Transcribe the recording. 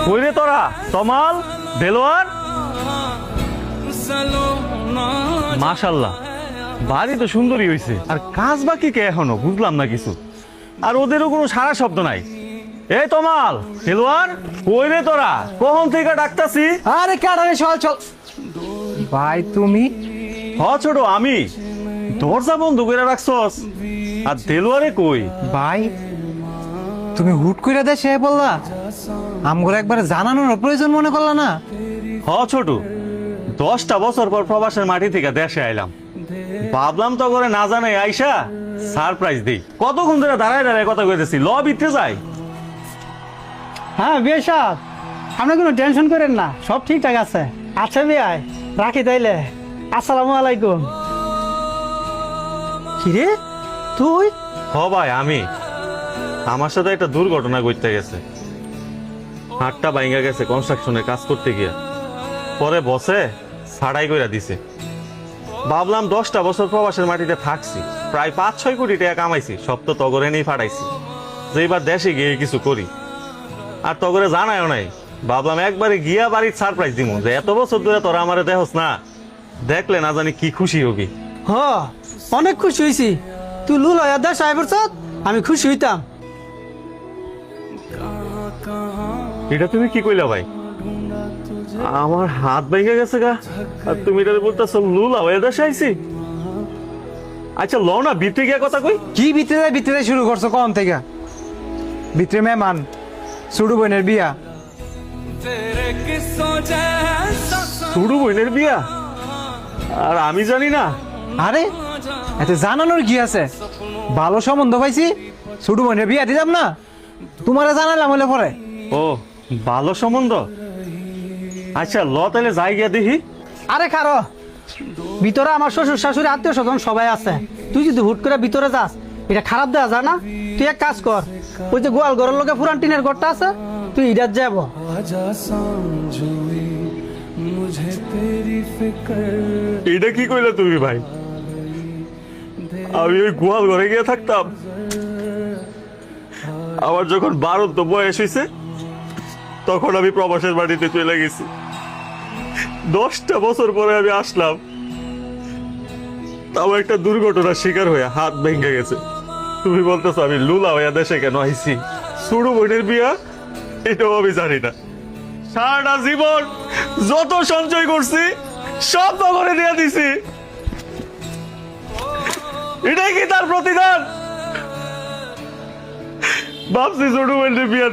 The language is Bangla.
কইরে তোরা তমাল দেলোয়ার মাশাল্লাহ বাড়ি তো সুন্দরই হইছে আর কাজ বাকি কে এখনো বুঝলাম না কিছু আর ওদেরও কোনো সারা শব্দ নাই এই তমাল দেলোয়ার কইরে তোরা কখন থেকে ডাকতাছি আরে কাটারে চল চল ভাই তুমি ছোট আমি দরজা বন্ধ করে রাখছস আর দেলোয়ারে কই ভাই তুমি হুট করে দেশে বললা আমগরে একবার জানানোর প্রয়োজন মনে করলা না ছোট 10টা বছর পর প্রবাসের মাটি থেকে দেশে আইলাম ভাবলাম তো করে না জানে আইসা সারপ্রাইজ দেই কতক্ষণ ধরে দাঁড়ায় দাঁড়ায় কথা কইতেছি ল বিতে যাই হ্যাঁ বিয়ে সাহেব আপনি কোনো টেনশন করেন না সব ঠিকঠাক আছে আচ্ছা বিয়াই রাখি তাইলে আসসালামু আলাইকুম কিরে তুই ভাই আমি আমার সাথে একটা দুর্ঘটনা ঘটতে গেছে হাতটা ভাঙা গেছে কনস্ট্রাকশনের কাজ করতে গিয়া পরে বসে ছাড়াই কইরা দিছে ভাবলাম 10টা বছর প্রবাসের মাটিতে থাকছি প্রায় 5-6 কোটি টাকা কামাইছি সব তো তগরে নেই ফাটাইছি যে এবার দেশে গিয়ে কিছু করি আর তগরে জানায়ও নাই ভাবলাম একবারে গিয়া বাড়ির সারপ্রাইজ দিমু যে এত বছর ধরে তোরা আমারে দেখোস না দেখলে না জানি কি খুশি হবি হ অনেক খুশি হয়েছি তুই লুল দা সাহেবের সাথ আমি খুশি হইতাম এটা তুমি কি কইলা ভাই আমার হাত ভেঙে গেছে গা আর তুমি এটা বলতেছো লুলা হয়ে দেশে আইছি আচ্ছা ল না ভিতরে গিয়ে কথা কই কি ভিতরে শুরু করছো কম থেকে ভিতরে মেহমান সুডু বোনের বিয়া ছোট বোনের বিয়া আর আমি জানি না আরে এতে জানানোর কি আছে ভালো সম্বন্ধ পাইছি সুডু বোনের বিয়া দিলাম না তোমারে জানালাম হলে পরে ও ভালো সম্বন্ধ আচ্ছা ল তাহলে যাই গিয়া দেখি আরে খারো ভিতরে আমার শ্বশুর শাশুড়ি আত্মীয় স্বজন সবাই আছে তুই যদি হুট করে ভিতরে যাস এটা খারাপ দেওয়া যায় না তুই এক কাজ কর ওই যে গোয়াল ঘরের লোকে পুরান টিনের ঘরটা আছে তুই ইডার যাব এটা কি কইলা তুমি ভাই আমি ওই গোয়াল ঘরে গিয়ে থাকতাম আমার যখন 12 তো বয়স হয়েছে তখন আমি প্রবাসের বাড়িতে চলে গেছি 10টা বছর পরে আমি আসলাম তাও একটা দুর্ঘটনার শিকার হয়ে হাত ভেঙে গেছে তুমি বলতেছো আমি লুলা হইয়া দেশে কেন আইছি ছোট বোনের বিয়া এটাও আমি জানি না সারাটা জীবন যত সঞ্চয় করছি সব নগরে দিয়ে দিছি এটাই কি তার প্রতিদান ভাবছি ছোট বোনের বিয়া দিব